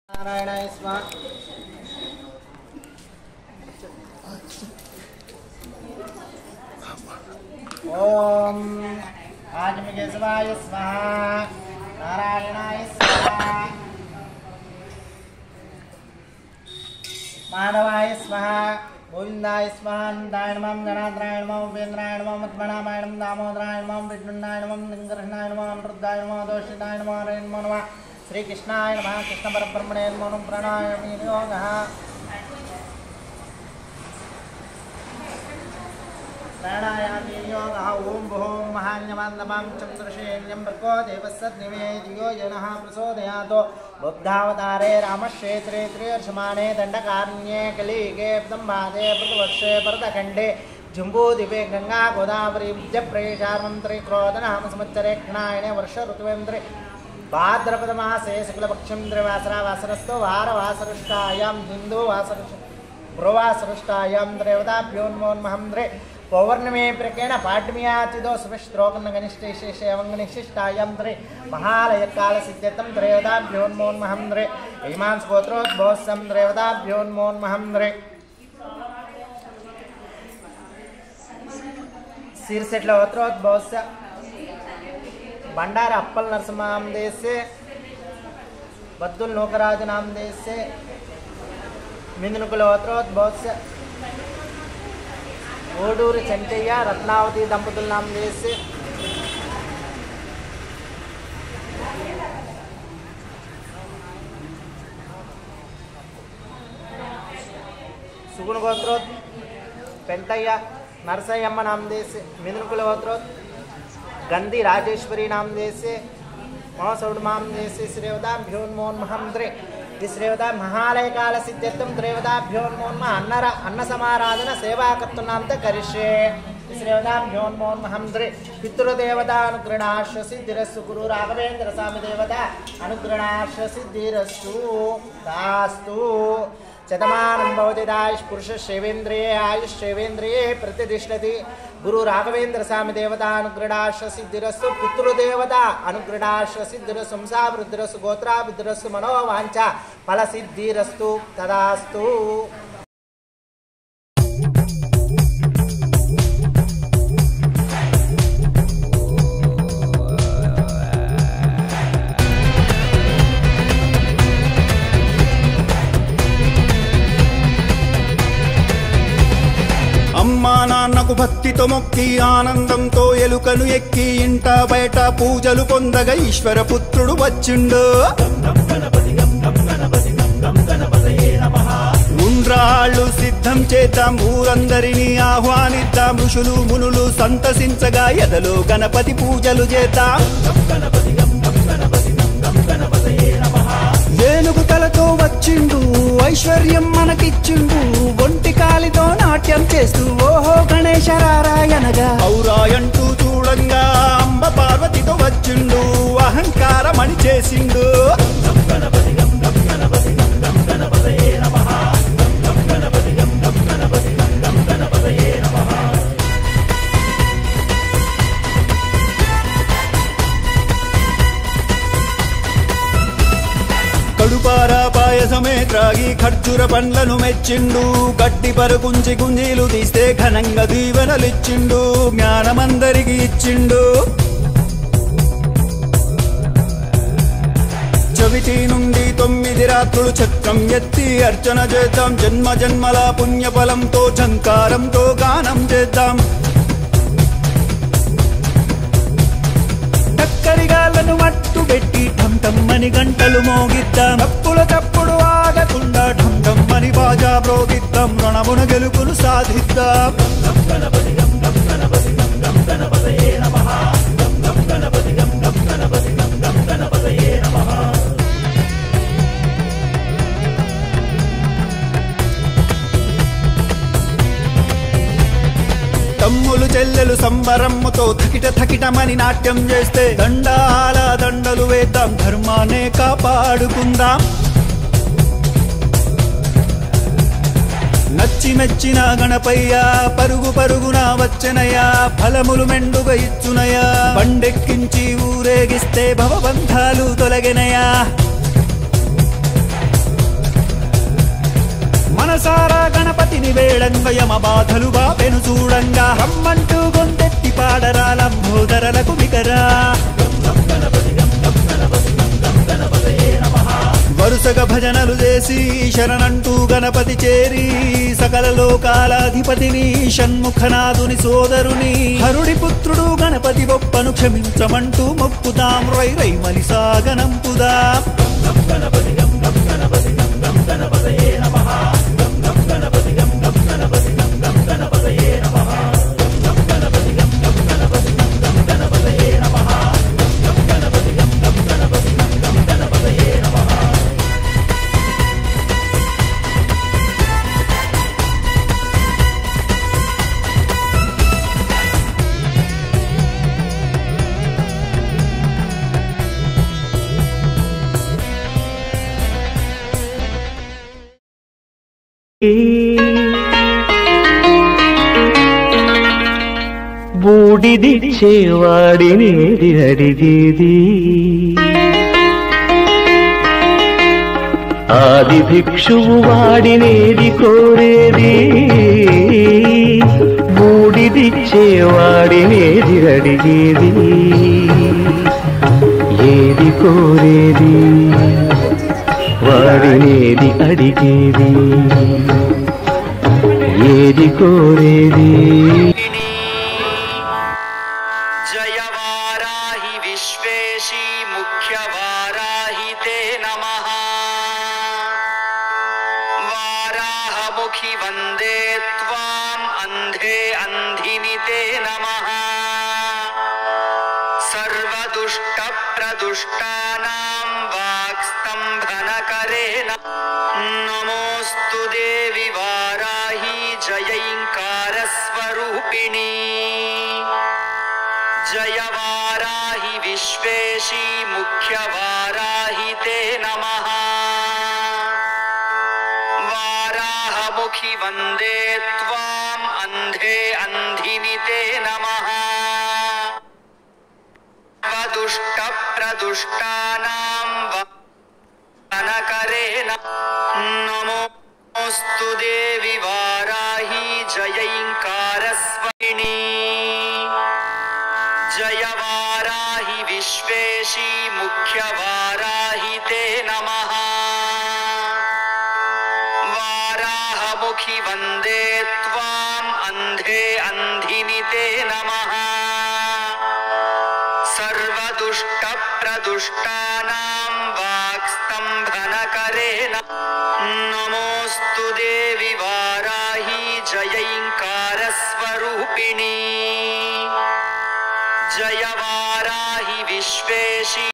नारायणाय स्वाहा। ओम आजमकेशवाय स्वाहा, नारायणाय स्वाहा, माधवाय स्वाहा, गोविंदाय स्वाहा, अनंताय नमः, गणात्राय नमः, उपेन्द्राय नमः, मध्मनामाय नमः, दामोदराय नमः, विष्णुनाय नमः, लिंगकृष्णाय नमः, अनिरुद्धाय नमः, दोषिताय नमः, हरे नमो नमः, श्री कृष्णाय नमः, कृष्ण परब्रह्मणे नमो प्रणयामि योगः। प्राणायामि योगः। ओम भूम महान्यमान्दमां चन्द्रशेन्यं भर्गो देवस्य धियो यनः प्रचोदयात्। बुद्धावतारे रामक्षेत्रे त्रिवर्षमाणे दण्डकारण्ये कलियुगे ब्रह्मादे प्रतिवर्षे भरतखण्डे जम्बूद्वीपे गंगा गोदावरी विद्यप्रेशार्मन्त्रे क्रोधनाम संवत्सरे क्षणायणे वर्ष ऋतुवेन्द्रे भाद्रपद मासे शुक्लपक्षेन्द्रे वासरस्तु वारवासरुष्टायां हिंदू वासरुष्टायां देवताभ्योन्मोन्महंद्रे पौर्णमे प्रकेण पाड्म्यातिदो सुविश्रोकनिष्ठायां द्रे महालयकाल सिद्ध्यतं देवताभ्योन्मोन्महंद्रे इमान् स्कोत्रोद्भवसं देवताभ्योन्मोन्महंद्रे शीर्षेट्ल होत्रोद्भवस्य भंडार अप्पल नरसिंहनाम देश से बद्दुल नौकराज नाम देश से मिंदनुकुलोत्रोद्भव से ओडूर चंचय्य रत्नावती दंपतुल नाम देश से सुगुण गोत्रोद पेंटय्य नरसय्यम्म नाम देश से मिंदनुकुलोत्रोद गंधी राजेश्वरी नाम देश से महोत्सव नाम देश से श्रेवताभ्योन्मोन्महंद्रे श्रेवता महालय काल सिद्ध्यर्थं त्रेवताभ्योन्मोन्मह अन्न समाराधन सेवाकर्तुनां च करिष्ये श्रेवताभ्योन्मोन्महंद्रे पितृदेवता अनुग्रहणाश्च सिद्धिरस्तु गुरु राघवेंद्र स्वामी देवता अनुग्रहणाश्च सिद्धिरस्तु दास्तु शतमानं भवति दायुष पुरुष सेवेन्द्रिये आयुष सेवेन्द्रिये प्रतिष्ठति गुरु राघवेंद्र स्वामी देवता अनुग्रहणाश्च सिद्धिरस्तु पितृदेवता अनुग्रहणाश्च सिद्धिरस्तु वंशाभिवृद्धिरस्तु गोत्राभिवृद्धिरस्तु मनोवांछा फलसिद्धिरस्तु तदास्तु। అమ్మా నాన్నకు భక్తితో మొక్కి ఆనందంతో ఎలుకను ఎక్కి ఇంట బయట పూజలు పొందగా ఈశ్వర పుత్రుడు వచ్చిండు. ఉండ్రాళ్ళు సిద్ధం చేద్దాం, ఊరందరినీ ఆహ్వానిద్దాం, ఋషులు మునులు సంతసించగా ఎదలో గణపతి పూజలు చేద్దాం. ఏనుగు తలతో వచ్చిండు, ఐశ్వర్యం మనకిచ్చిండు, ఒంటి కాలితో నాట్యం చేస్తూ ఓహో గణేశ రారాయనగా ఔరాయంటూ చూడంగా అంబ పార్వతితో వచ్చిండు, అహంకారమని చేసిండు. కడుపారా పాయసమే త్రాగి ఖర్జూర పండ్లను మెచ్చిండు, గట్టి పరుకుంచి గుంజీలు తీస్తే ఘనంగా దీవెనలిచ్చిండు, జ్ఞానమందరికి ఇచ్చిండు. చవితి నుండి 9 రాత్రులు చక్రం ఎత్తి అర్చన చేద్దాం, జన్మ జన్మల పుణ్యఫలంతో ఝంకారంతో గానం చేద్దాం. చక్కరిగాళ్లను మట్టు పెట్టి ఢమ్ ఢమ్ అని గంటలు మోగిద్దాం, తప్పుల తప్పుడు ఆగకుండా ఢమ్ ఢమ్ అని బాజా ప్రోగిద్దాం, రణమున గెలుపును సాధిద్దాం. తమ్ములు చెల్లెలు సంబరమ్ముతో థకిట థకిటమని నాట్యం చేస్తే దండాల దండలు వేద్దాం, ధర్మాన్నే కాపాడుకుందాం. నచ్చి మెచ్చిన గణపయ్య పరుగు పరుగున వచ్చనయ్యా, ఫలములు మెండుగా ఇచ్చునయ్యా, బండెక్కించి ఊరేగిస్తే భవబంధాలు తొలగినయా. గణపతిని వేళంగ యమ బాధలు బాపెను చూడంగా రమ్మంటూ గొంతెత్తి పాడరా లంబోదరలకు మికరా వరుసగా భజనలు చేసి శరణంటూ గణపతి చేరి సకల లోకాలాధిపతిని షణ్ముఖనాథుని సోదరుని హరుడి పుత్రుడు గణపతి బొప్పను క్షమించమంటూ మొక్కుతాం రై రై మలి సాగనంపుదాం బూడిదిచ్చేవాడినేది అడిగేది ఆది భిక్షువు వాడినేది కోరేది బూడిదిచ్చేవాడినేది అడిగేది ఏది కోరేది వాడినేది అడిగేది ఏది కోరేది జయ వారాహి విశ్వేశీ ముఖ్య వారాహి తే నమః వారాహముఖి వందే త్వాం అంధే అంధిని తే నమః సర్వదుష్ట ప్రదుష్టానాం వాక్స్తంభనకరే నమోస్తు దేవి వారాహి జయైంకారస్వరూపిణి జయ వారాహి విశ్వేశీ ముఖ్య వారాహి తే నమః వారాహముఖి వందే త్వాం అంధే అంధిని తే నమః వదుష్ట ప్రదుష్టానాం వనకరే నమోస్తు దేవి వారాహి జయైంకారస్వరిణి జయ వారాహి విశ్వేశీ ముఖ్య వారాహి తే నమః వారాహముఖి వందే త్వాం అంధే అంధిని తే నమః సర్వదుష్ట ప్రదుష్టానాం వాక్స్తంభనకరే నమోస్తు దేవి వారాహి జయైంకారస్వరూపిణి జయ వారాహి విశ్వేశీ